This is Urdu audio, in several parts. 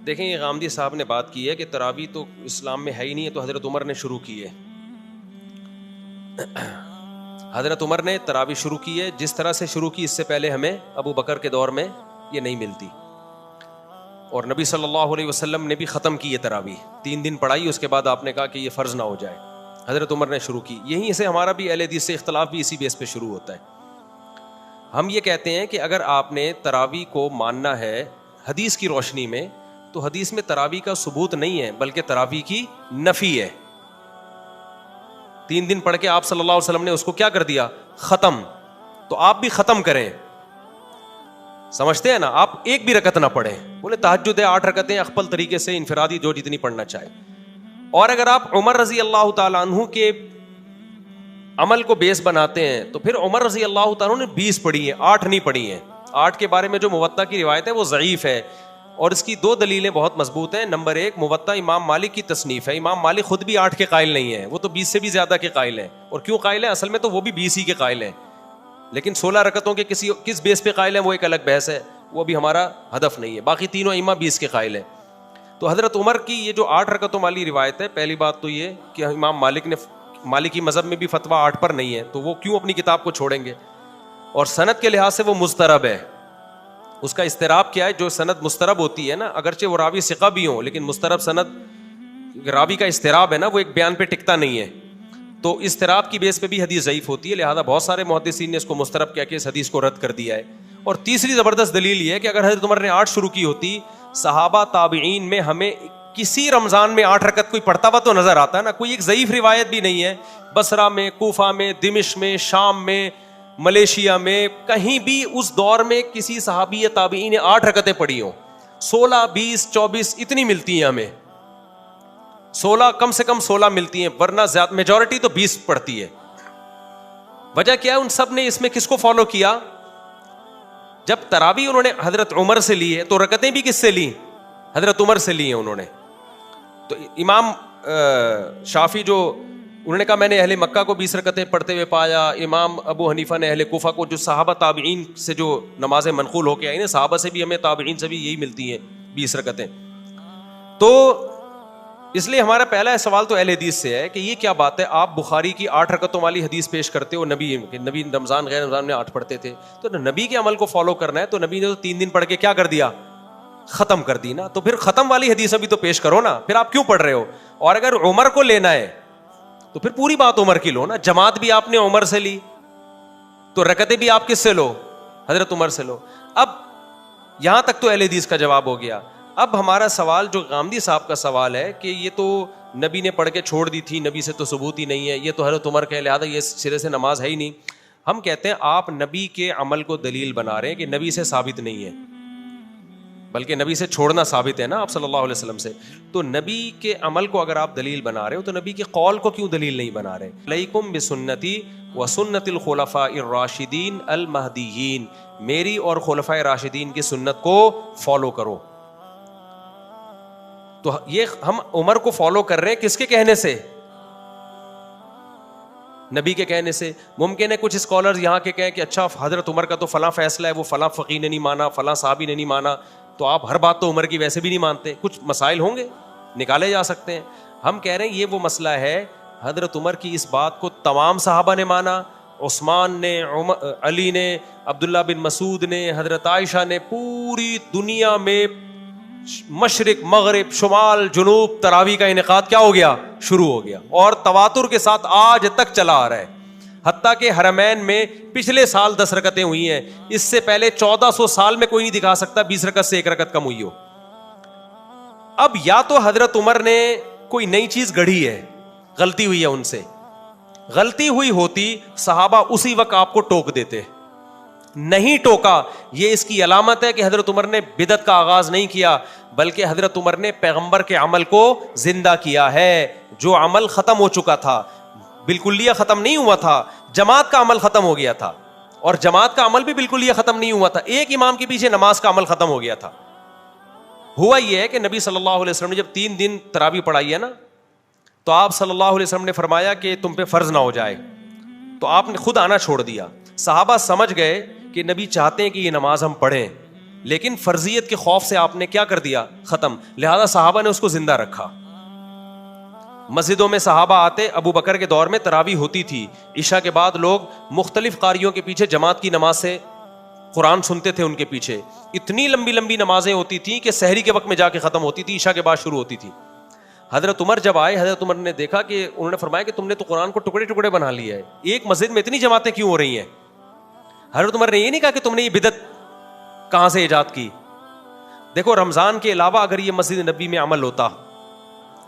دیکھیں یہ غامدی صاحب نے بات کی ہے کہ تراویح تو اسلام میں ہے ہی نہیں ہے، تو حضرت عمر نے شروع کی ہے. حضرت عمر نے تراویح شروع کی ہے، جس طرح سے شروع کی اس سے پہلے ہمیں ابو بکر کے دور میں یہ نہیں ملتی. اور نبی صلی اللہ علیہ وسلم نے بھی ختم کی ہے تراویح، 3 دن پڑھائی، اس کے بعد آپ نے کہا کہ یہ فرض نہ ہو جائے. حضرت عمر نے شروع کی. یہیں سے ہمارا بھی اہل حدیث سے اختلاف بھی اسی بیس پہ شروع ہوتا ہے. ہم یہ کہتے ہیں کہ اگر آپ نے تراویح کو ماننا ہے حدیث کی روشنی میں، تو حدیث میں تراویح کا ثبوت نہیں ہے بلکہ تراویح کی نفی ہے. 3 دن پڑھ کے آپ صلی اللہ علیہ وسلم نے اس کو کیا کر دیا؟ ختم. تو آپ بھی ختم کریں. سمجھتے ہیں نا؟ آپ ایک بھی رکعت نہ پڑھیں. بولے تہجد ہے 8 رکعتیں اخپل طریقے سے انفرادی جو جتنی پڑھنا چاہے. اور اگر آپ عمر رضی اللہ تعالیٰ عنہ کے عمل کو بیس بناتے ہیں تو پھر عمر رضی اللہ تعالیٰ عنہ نے 20 پڑھی ہیں، 8 نہیں پڑھی ہیں. 8 کے بارے میں جو موطا کی روایت ہے وہ ضعیف ہے، اور اس کی 2 دلیلیں بہت مضبوط ہیں. نمبر 1، موطا امام مالک کی تصنیف ہے. امام مالک خود بھی 8 کے قائل نہیں ہے، وہ تو 20 سے بھی زیادہ کے قائل ہیں. اور کیوں قائل ہیں؟ اصل میں تو وہ بھی 20 ہی کے قائل ہیں، لیکن 16 رکعتوں کے کس بیس پہ قائل ہیں وہ ایک الگ بحث ہے، وہ بھی ہمارا ہدف نہیں ہے. باقی تینوں ائمہ 20 کے قائل ہیں. تو حضرت عمر کی یہ جو 8 رکعتوں والی روایت ہے، پہلی بات تو یہ کہ امام مالک نے، مالکی مذہب میں بھی فتویٰ 8 پر نہیں ہے، تو وہ کیوں اپنی کتاب کو چھوڑیں گے؟ اور سند کے لحاظ سے وہ مضطرب ہے. اس کا اضطراب کیا ہے؟ جو سند مضطرب ہوتی ہے نا، اگرچہ وہ راوی ثقہ بھی ہوں، لیکن مضطرب سند راوی کا اضطراب ہے نا، وہ ایک بیان پہ ٹکتا نہیں ہے، تو اضطراب کی بیس پہ بھی حدیث ضعیف ہوتی ہے. لہذا بہت سارے محدثین نے اس کو مضطرب کیا کہ اس حدیث کو رد کر دیا ہے. اور تیسری زبردست دلیل یہ ہے کہ اگر حضرت عمر نے 8 شروع کی ہوتی، صحابہ تابعین میں ہمیں کسی رمضان میں 8 رکعت کوئی پڑھتا ہوا تو نظر آتا ہے نا. کوئی ایک ضعیف روایت بھی نہیں ہے بصرہ میں، کوفہ میں، دمشق میں، شام میں، ملیشیا میں، کہیں بھی اس دور میں کسی صحابی یا تابعین نے 8 رکعتیں پڑھی ہوں. 16، 20، 24 اتنی ملتی ہیں ہمیں، 16 کم سے کم 16 ملتی ہیں، ورنہ زیادہ میجورٹی تو 20 پڑھتی ہے. وجہ کیا ہے؟ ان سب نے اس میں کس کو فالو کیا؟ جب تراویح انہوں نے حضرت عمر سے لی ہے تو رکعتیں بھی کس سے لی؟ حضرت عمر سے لی ہیں انہوں نے. تو امام شافعی جو انہوں نے کہا میں نے اہل مکہ کو 20 رکعتیں پڑھتے ہوئے پایا، امام ابو حنیفہ نے اہل کوفہ کو، جو صحابہ تابعین سے جو نمازیں منقول ہو کے آئی نا، صحابہ سے بھی ہمیں تابعین سے بھی یہی ملتی ہیں 20 رکعتیں. تو اس لیے ہمارا پہلا سوال تو اہل حدیث سے ہے کہ یہ کیا بات ہے، آپ بخاری کی 8 رکعتوں والی حدیث پیش کرتے ہو، نبی رمضان غیر رمضان میں 8 پڑھتے تھے، تو نبی کے عمل کو فالو کرنا ہے تو نبی نے تو 3 دن پڑھ کے کیا کر دیا؟ ختم کر دی نا. تو پھر ختم والی حدیث ابھی تو پیش کرو نا، پھر آپ کیوں پڑھ رہے ہو؟ اور اگر عمر کو لینا ہے تو پھر پوری بات عمر کی لو نا. جماعت بھی آپ نے عمر سے لی، تو رکعتیں بھی آپ کس سے لو؟ حضرت عمر سے لو. اب یہاں تک تو اہل حدیث کا جواب ہو گیا. اب ہمارا سوال جو غامدی صاحب کا سوال ہے کہ یہ تو نبی نے پڑھ کے چھوڑ دی تھی، نبی سے تو ثبوت ہی نہیں ہے، یہ تو حضرت عمر کا، لہٰذا یہ سرے سے نماز ہے ہی نہیں. ہم کہتے ہیں آپ نبی کے عمل کو دلیل بنا رہے ہیں کہ نبی سے ثابت نہیں ہے، بلکہ نبی سے چھوڑنا ثابت ہے نا آپ صلی اللہ علیہ وسلم سے. تو نبی کے عمل کو اگر آپ دلیل بنا رہے ہو تو نبی کے قول کو کیوں دلیل نہیں بنا رہے؟ علیکم بسنتی وسنت الخلفاء الراشدین المہدیین، میری اور خلفاء راشدین کی سنت کو فالو کرو. تو یہ ہم عمر کو فالو کر رہے ہیں کس کے کہنے سے؟ نبی کے کہنے سے. ممکن ہے کچھ اسکالرز یہاں کے کہیں کہ اچھا حضرت عمر کا تو فلاں فیصلہ ہے، وہ فلاں فقیہ نے نہیں مانا، فلاں صحابی نے نہیں مانا، تو آپ ہر بات تو عمر کی ویسے بھی نہیں مانتے. کچھ مسائل ہوں گے نکالے جا سکتے ہیں. ہم کہہ رہے ہیں یہ وہ مسئلہ ہے، حضرت عمر کی اس بات کو تمام صحابہ نے مانا، عثمان نے، علی نے، عبداللہ بن مسعود نے، حضرت عائشہ نے، پوری دنیا میں مشرق مغرب شمال جنوب تراویح کا انعقاد کیا ہو گیا؟ شروع ہو گیا، اور تواتر کے ساتھ آج تک چلا آ رہا ہے. حتیٰ کہ حرمین میں پچھلے سال 10 رکعتیں ہوئی ہیں، اس سے پہلے 1400 سال میں کوئی نہیں دکھا سکتا 20 رکعت سے 1 رکعت کم ہوئی ہو. اب یا تو حضرت عمر نے کوئی نئی چیز گڑھی ہے، غلطی ہوئی ہے ان سے، غلطی ہوئی ہوتی صحابہ اسی وقت آپ کو ٹوک دیتے، نہیں ٹوکا. یہ اس کی علامت ہے کہ حضرت عمر نے بدعت کا آغاز نہیں کیا، بلکہ حضرت عمر نے پیغمبر کے عمل کو زندہ کیا ہے، جو عمل ختم ہو چکا تھا. بالکلیہ ختم نہیں ہوا تھا، جماعت کا عمل ختم ہو گیا تھا، اور جماعت کا عمل بھی بالکلیہ ختم نہیں ہوا تھا، ایک امام کے پیچھے نماز کا عمل ختم ہو گیا تھا. ہوا یہ ہے کہ نبی صلی اللہ علیہ وسلم نے جب 3 دن تراویح پڑھائی ہے نا، تو آپ صلی اللہ علیہ وسلم نے فرمایا کہ تم پہ فرض نہ ہو جائے، تو آپ نے خود آنا چھوڑ دیا. صحابہ سمجھ گئے کہ نبی چاہتے ہیں کہ یہ نماز ہم پڑھیں، لیکن فرضیت کے خوف سے آپ نے کیا کر دیا؟ ختم. لہذا صحابہ نے اس کو زندہ رکھا. مسجدوں میں صحابہ آتے, ابو بکر کے دور میں تراویح ہوتی تھی, عشاء کے بعد لوگ مختلف قاریوں کے پیچھے جماعت کی نماز سے قرآن سنتے تھے. ان کے پیچھے اتنی لمبی لمبی نمازیں ہوتی تھیں کہ سحری کے وقت میں جا کے ختم ہوتی تھی, عشاء کے بعد شروع ہوتی تھی. حضرت عمر جب آئے, حضرت عمر نے دیکھا کہ انہوں نے فرمایا کہ تم نے تو قرآن کو ٹکڑے ٹکڑے بنا لیا ہے, ایک مسجد میں اتنی جماعتیں کیوں ہو رہی ہیں؟ حضرت عمر نے یہ نہیں کہا کہ تم نے یہ بدعت کہاں سے ایجاد کی. دیکھو رمضان کے علاوہ اگر یہ مسجد نبی میں عمل ہوتا,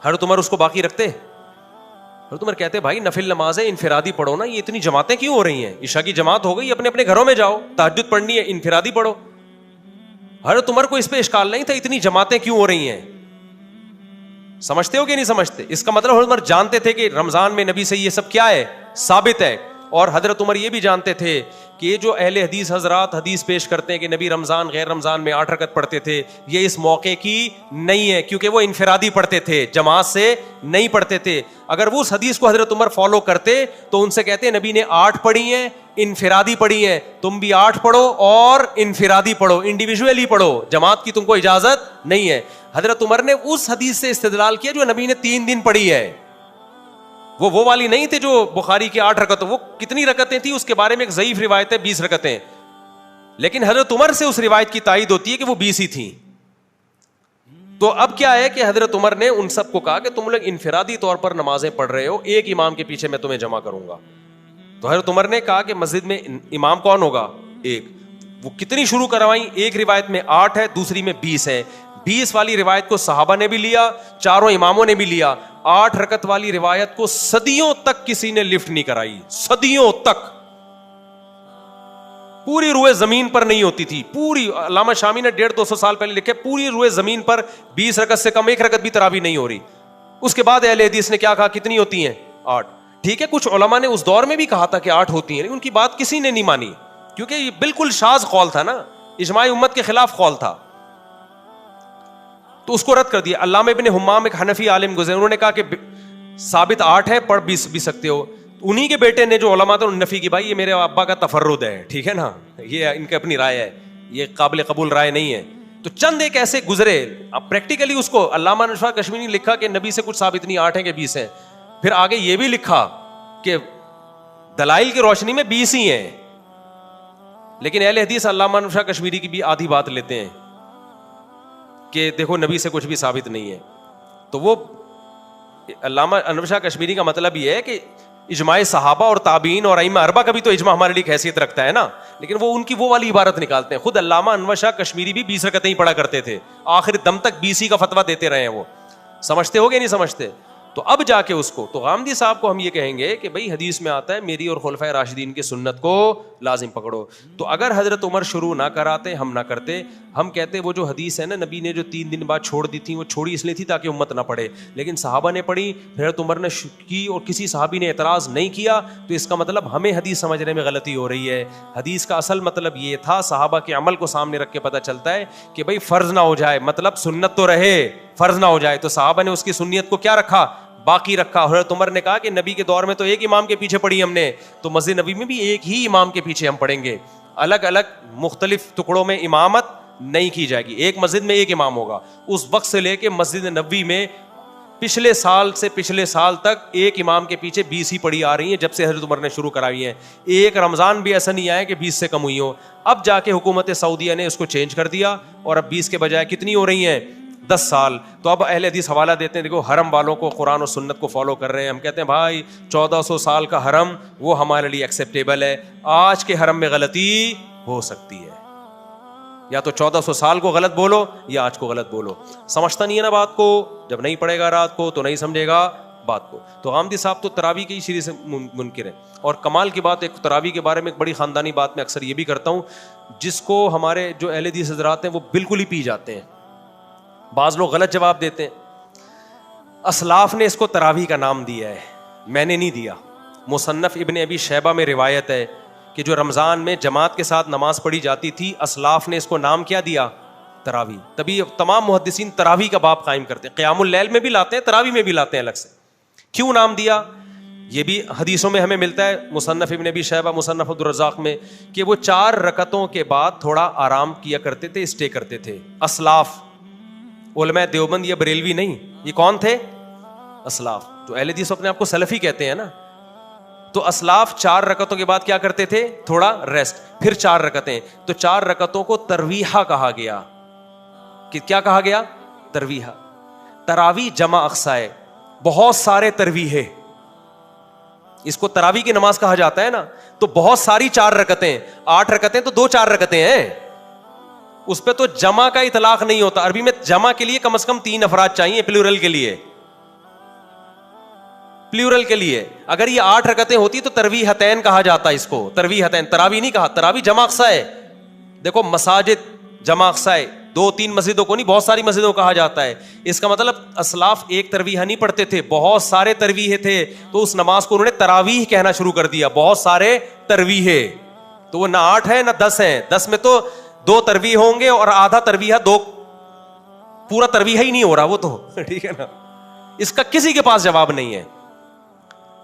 حضرت عمر اس کو باقی رکھتے؟ حضرت عمر کہتے بھائی نفل نمازیں انفرادی پڑھو نا, یہ اتنی جماعتیں کیوں ہو رہی ہیں؟ عشاء کی جماعت ہو گئی, اپنے اپنے گھروں میں جاؤ, تہجد پڑھنی ہے انفرادی پڑھو. حضرت عمر کو اس پہ اشکال نہیں تھا اتنی جماعتیں کیوں ہو رہی ہیں. سمجھتے ہو کہ نہیں سمجھتے؟ اس کا مطلب حضرت عمر جانتے تھے کہ رمضان میں نبی سے یہ سب کیا ہے, ثابت ہے. اور حضرت عمر یہ بھی جانتے تھے کہ یہ جو اہل حدیث حضرات حدیث پیش کرتے ہیں کہ نبی رمضان غیر رمضان میں 8 رکعت پڑھتے تھے, یہ اس موقع کی نہیں ہے, کیونکہ وہ انفرادی پڑھتے تھے, جماعت سے نہیں پڑھتے تھے. اگر وہ اس حدیث کو حضرت عمر فالو کرتے تو ان سے کہتے نبی نے 8 پڑھی ہیں, انفرادی پڑھی ہیں, تم بھی 8 پڑھو اور انفرادی پڑھو, انڈیویجولی پڑھو, جماعت کی تم کو اجازت نہیں ہے. حضرت عمر نے اس حدیث سے استدلال کیا جو نبی نے 3 دن پڑھی ہے. وہ والی نہیں تھے جو بخاری کی 8 رکعتیں, وہ کتنی رکعتیں تھی اس کے بارے میں ایک ضعیف روایت ہے 20 رکعتیں, لیکن حضرت عمر سے اس روایت کی تائید ہوتی ہے کہ وہ 20 ہی تھیں. تو اب کیا ہے کہ حضرت عمر نے ان سب کو کہا کہ تم لوگ انفرادی طور پر نمازیں پڑھ رہے ہو, ایک امام کے پیچھے میں تمہیں جمع کروں گا. تو حضرت عمر نے کہا کہ مسجد میں امام کون ہوگا؟ ایک. وہ کتنی شروع کروائیں؟ ایک روایت میں 8 ہے, دوسری میں 20 ہے. 20 والی روایت کو صحابہ نے بھی لیا, چاروں اماموں نے بھی لیا. 8 رکعت والی روایت کو صدیوں تک کسی نے لفٹ نہیں کرائی, صدیوں تک. پوری روئے زمین پر نہیں ہوتی تھی, پوری. علامہ شامی نے 150-200 سال پہلے لکھے پوری روئے زمین پر 20 رکعت سے کم 1 رکعت بھی تراویح نہیں ہو رہی. اس کے بعد اہل حدیث نے کیا کہا, کتنی ہوتی ہیں؟ 8. ٹھیک ہے, کچھ علماء نے اس دور میں بھی کہا تھا کہ 8 ہوتی ہیں, لیکن ان کی بات کسی نے نہیں مانی, کیونکہ یہ بالکل شاذ قول تھا نا, اجماع امت کے خلاف قول تھا, تو اس کو رد کر دیا. علامہ ابن حمام ایک حنفی عالم گزرے, انہوں نے کہا کہ ثابت 8 ہے, پڑھ بھی سکتے ہو. انہی کے بیٹے نے جو علماء تھے نفی کی, بھائی یہ میرے ابا کا تفرد ہے, ٹھیک ہے نا, یہ ان کی اپنی رائے ہے, یہ قابل قبول رائے نہیں ہے. تو چند ایک ایسے گزرے, اب پریکٹیکلی اس کو علامہ نشا کشمیری نے لکھا کہ نبی سے کچھ ثابت نہیں, 8 ہیں کہ 20 ہیں. پھر آگے یہ بھی لکھا کہ دلائل کی روشنی میں 20 ہی ہیں, لیکن اہل حدیث علامہ نشا کشمیری کی بھی آدھی بات لیتے ہیں کہ دیکھو نبی سے کچھ بھی ثابت نہیں ہے. تو وہ علامہ انور شاہ کشمیری کا مطلب یہ ہے کہ اجماع صحابہ اور تابعین اور ائمہ اربعہ کا بھی تو اجماع ہمارے لیے حیثیت رکھتا ہے نا, لیکن وہ ان کی وہ والی عبارت نکالتے ہیں. خود علامہ انور شاہ کشمیری بھی 20 رکعتیں ہی پڑھا کرتے تھے, آخر دم تک 20 ہی کا فتویٰ دیتے رہے ہیں. وہ سمجھتے ہو گے نہیں سمجھتے؟ تو اب جا کے اس کو, تو غامدی صاحب کو ہم یہ کہیں گے کہ بھائی حدیث میں آتا ہے میری اور خلفائے راشدین کی سنت کو لازم پکڑو. تو اگر حضرت عمر شروع نہ کراتے, ہم نہ کرتے, ہم کہتے وہ جو حدیث ہے نا نبی نے جو 3 دن بعد چھوڑ دی تھی, وہ چھوڑی اس لیے تھی تاکہ امت نہ پڑھے, لیکن صحابہ نے پڑھی, حضرت عمر نے کی اور کسی صحابی نے اعتراض نہیں کیا, تو اس کا مطلب ہمیں حدیث سمجھنے میں غلطی ہو رہی ہے. حدیث کا اصل مطلب یہ تھا, صحابہ کے عمل کو سامنے رکھ کے پتہ چلتا ہے کہ بھائی فرض نہ ہو جائے, مطلب سنت تو رہے, فرض نہ ہو جائے. تو صحابہ نے اس کی سنیت کو کیا رکھا؟ باقی رکھا. حضرت عمر نے کہا کہ نبی کے دور میں تو ایک امام کے پیچھے پڑھی ہم نے, تو مسجد نبی میں بھی ایک ہی امام کے پیچھے ہم پڑھیں گے, الگ الگ مختلف ٹکڑوں میں امامت نہیں کی جائے گی, ایک مسجد میں ایک امام ہوگا. اس وقت سے لے کے مسجد نبوی میں پچھلے سال سے پچھلے سال تک ایک امام کے پیچھے 20 ہی پڑھی آ رہی ہیں, جب سے حضرت عمر نے شروع کرائی ہیں. ایک رمضان بھی ایسا نہیں آیا کہ 20 سے کم ہوئی ہو. اب جا کے حکومت سعودیہ نے اس کو چینج کر دیا, اور اب 20 کے بجائے کتنی ہو رہی ہیں؟ 10 سال. تو اب اہل حدیث حوالہ دیتے ہیں, دیکھو حرم والوں کو قرآن و سنت کو فالو کر رہے ہیں. ہم کہتے ہیں بھائی 1400 سال کا حرم وہ ہمارے لیے ایکسیپٹیبل ہے, آج کے حرم میں غلطی ہو سکتی ہے, یا تو 1400 سال کو غلط بولو یا آج کو غلط بولو. سمجھتا نہیں ہے نا بات کو, جب نہیں پڑھے گا رات کو تو نہیں سمجھے گا بات کو. تو غامدی صاحب تو تراویح کی شریح سے منکر ہے. اور کمال کی بات, ایک تراویح کے بارے میں ایک بڑی خاندانی بات میں اکثر یہ بھی کرتا ہوں, جس کو ہمارے جو اہل حدیث حضرات ہیں وہ بالکل ہی پی جاتے ہیں. بعض لوگ غلط جواب دیتے ہیں, اسلاف نے اس کو تراویح کا نام دیا ہے, میں نے نہیں دیا. مصنف ابن ابی شیبہ میں روایت ہے کہ جو رمضان میں جماعت کے ساتھ نماز پڑھی جاتی تھی, اسلاف نے اس کو نام کیا دیا؟ تراویح. تبھی تمام محدثین تراویح کا باب قائم کرتے ہیں, قیام اللیل میں بھی لاتے ہیں, تراویح میں بھی لاتے ہیں الگ سے. کیوں نام دیا؟ یہ بھی حدیثوں میں ہمیں ملتا ہے، مصنف ابن ابی شیبہ، مصنف عبدالرزاق میں، کہ وہ 4 رکعتوں کے بعد تھوڑا آرام کیا کرتے تھے، اسٹے کرتے تھے. اسلاف، علماء دیوبند یا بریلوی نہیں، یہ کون تھے؟ اسلاف. جو اہل حدیث اپنے آپ کو سلفی کہتے ہیں نا، تو اسلاف 4 رکعتوں کے بعد کیا کرتے تھے؟ تھوڑا ریسٹ، پھر 4 رکعتیں. تو 4 رکعتوں کو ترویحہ کہا گیا. کہ کیا کہا گیا؟ ترویحہ. تراویح جمع اقصا ہے، بہت سارے ترویحے، اس کو تراویح کی نماز کہا جاتا ہے نا. تو بہت ساری 4 رکعتیں، 8 رکعتیں تو 2-4 رکعتیں ہیں، اس پہ تو جمع کا اطلاق نہیں ہوتا. عربی میں جمع کے لیے کم از کم 3 افراد چاہیے، پلورل کے لیے. پلورل کے لیے اگر یہ 8 رکعتیں ہوتی تو ترویحتین کہا جاتا ہے اس کو. ترویحتین، تراویح نہیں کہا. تراویح جمع اقصا ہے. دیکھو مساجد جمع اقصا ہے، 2-3 مسجدوں کو نہیں، بہت ساری مسجدوں کو کہا جاتا ہے. اس کا مطلب اسلاف ایک ترویحہ نہیں پڑھتے تھے، بہت سارے ترویحے تھے. تو اس نماز کو انہوں نے تراویح کہنا شروع کر دیا، بہت سارے ترویحے. تو وہ نہ 8 ہے نہ 10 ہیں. 10 میں تو 2 ترویح ہوں گے اور آدھا ترویحہ، 2 پورا ترویحہ ہی نہیں ہو رہا وہ تو. ٹھیک ہے نا، اس کا کسی کے پاس جواب نہیں ہے.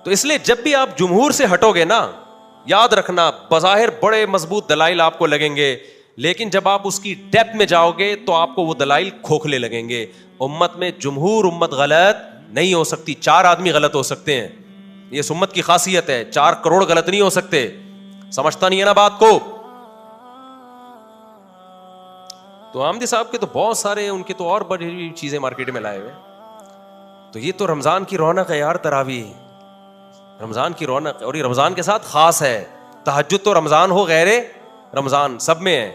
تو اس لیے جب بھی آپ جمہور سے ہٹو گے نا، یاد رکھنا بظاہر بڑے مضبوط دلائل آپ کو لگیں گے، لیکن جب آپ اس کی ڈیپتھ میں جاؤ گے تو آپ کو وہ دلائل کھوکھلے لگیں گے. امت میں جمہور امت غلط نہیں ہو سکتی، 4 آدمی غلط ہو سکتے ہیں، یہ اس امت کی خاصیت ہے. 4 کروڑ غلط نہیں ہو سکتے. سمجھتا نہیں ہے نا بات کو. تو آمدی صاحب کے تو بہت سارے، ان کے تو اور بڑی چیزیں مارکیٹ میں لائے ہوئے. تو یہ تو رمضان کی رونق ہے یار، تراویح رمضان کی رونق، اور یہ رمضان کے ساتھ خاص ہے. تہجد تو رمضان ہو غیر رمضان سب میں ہے.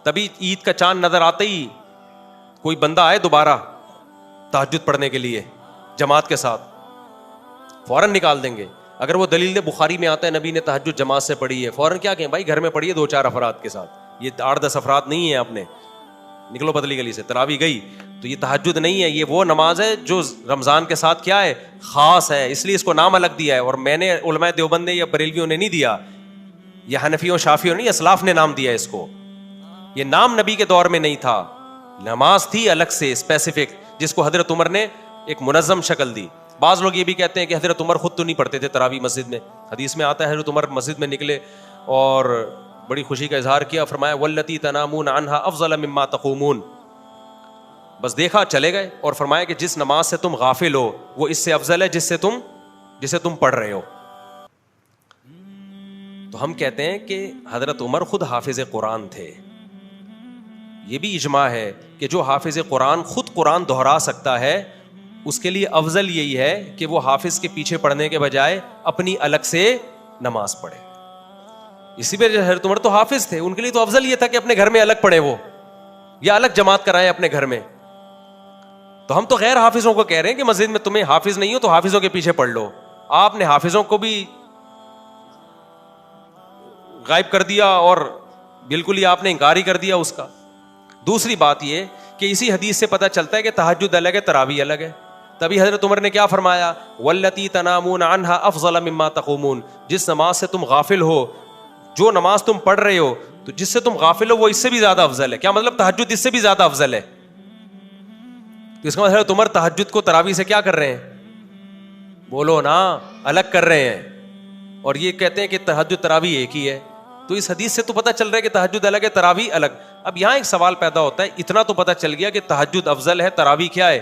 تبھی عید کا چاند نظر آتے ہی کوئی بندہ آئے دوبارہ تہجد پڑھنے کے لیے جماعت کے ساتھ، فوراً نکال دیں گے. اگر وہ دلیل بخاری میں آتا ہے نبی نے تہجد جماعت سے پڑھی ہے، فوراً کیا کہیں بھائی گھر میں پڑھیے 2-4 افراد کے ساتھ. یہ 8-10 افراد نہیں ہے، آپ نے نکلو بدلی گلی سے. تراویح گئی تو یہ تہجد نہیں ہے، یہ وہ نماز ہے جو رمضان کے ساتھ کیا ہے؟ خاص ہے. اس لیے اس کو نام الگ دیا ہے. اور میں نے، علماء دیوبند نے یا بریلویوں نے نہیں دیا، یہ حنفیوں شافیوں نہیں، اسلاف نے نام دیا اس کو. یہ نام نبی کے دور میں نہیں تھا، نماز تھی الگ سے اسپیسیفک، جس کو حضرت عمر نے ایک منظم شکل دی. بعض لوگ یہ بھی کہتے ہیں کہ حضرت عمر خود تو نہیں پڑھتے تھے تراویح مسجد میں. حدیث میں آتا ہے حضرت عمر مسجد میں نکلے اور بڑی خوشی کا اظہار کیا، فرمایا واللتی تنامون عنہا افضل مما تقومون. بس دیکھا چلے گئے، اور فرمایا کہ جس نماز سے تم غافل ہو وہ اس سے افضل ہے جسے تم پڑھ رہے ہو. تو ہم کہتے ہیں کہ حضرت عمر خود حافظ قرآن تھے. یہ بھی اجماع ہے کہ جو حافظ قرآن خود قرآن دہرا سکتا ہے اس کے لیے افضل یہی ہے کہ وہ حافظ کے پیچھے پڑھنے کے بجائے اپنی الگ سے نماز پڑھے. اسی پہ حضرت عمر تو حافظ تھے، ان کے لیے تو افضل یہ تھا کہ اپنے گھر میں الگ پڑھے وہ، یا الگ جماعت کرائے اپنے گھر میں. تو ہم تو غیر حافظوں کو کہہ رہے ہیں کہ مسجد میں تمہیں حافظ نہیں ہو تو حافظوں کے پیچھے پڑھ لو. آپ نے حافظوں کو بھی غائب کر دیا اور بالکل ہی آپ نے انکار ہی کر دیا اس کا. دوسری بات یہ کہ اسی حدیث سے پتہ چلتا ہے کہ تہجد الگ ہے، تراویح الگ ہے. تبھی حضرت عمر نے کیا فرمایا؟ واللتی تنامون عنہا افضل مما تقومون. جس نماز سے تم غافل ہو، جو نماز تم پڑھ رہے ہو، تو جس سے تم غافل ہو وہ اس سے بھی زیادہ افضل ہے. کیا مطلب؟ تہجد اس سے بھی زیادہ افضل ہے. تو اس کا مطلب حضرت عمر تہجد کو تراویح سے کیا کر رہے ہیں؟ بولو نا، الگ کر رہے ہیں. اور یہ کہتے ہیں کہ تہجد تراویح ایک ہی ہے. تو اس حدیث سے تو پتہ چل رہا ہے کہ تہجد الگ ہے، تراویح الگ. اب یہاں ایک سوال پیدا ہوتا ہے، اتنا تو پتہ چل گیا کہ تہجد افضل ہے، تراویح کیا ہے؟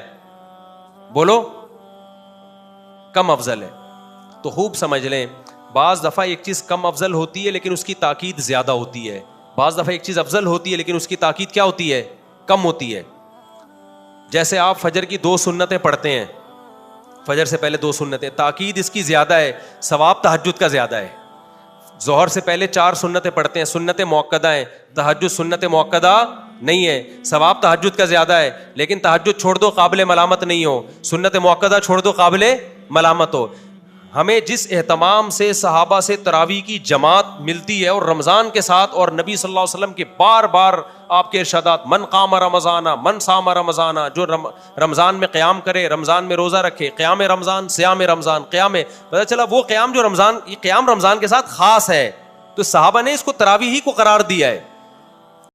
بولو، کم افضل ہے. تو خوب سمجھ لیں، بعض دفعہ ایک چیز کم افضل ہوتی ہے لیکن اس کی تاکید زیادہ ہوتی ہے. بعض دفعہ ایک چیز افضل ہوتی ہے لیکن اس کی تاکید کیا ہوتی ہے؟ کم ہوتی ہے. جیسے آپ فجر کی 2 سنتیں پڑھتے ہیں، فجر سے پہلے 2 سنتیں، تاکید اس کی زیادہ ہے، ثواب تہجد کا زیادہ ہے. ظہر سے پہلے 4 سنتیں پڑھتے ہیں، سنتیں موقدہ ہیں، تہجد سنت موقدہ نہیں ہے، ثواب تہجد کا زیادہ ہے. لیکن تہجد چھوڑ دو قابل ملامت نہیں ہو، سنت موقدہ چھوڑ دو قابل ملامت ہو. ہمیں جس اہتمام سے صحابہ سے تراویح کی جماعت ملتی ہے اور رمضان کے ساتھ، اور نبی صلی اللہ علیہ وسلم کے بار بار آپ کے ارشادات، من قام رمضان من صام رمضان، جو رمضان میں قیام کرے، رمضان میں روزہ رکھے، قیام رمضان، صیام رمضان، قیام، پتہ چلا وہ قیام جو رمضان، یہ قیام رمضان کے ساتھ خاص ہے. تو صحابہ نے اس کو تراویح ہی کو قرار دیا ہے.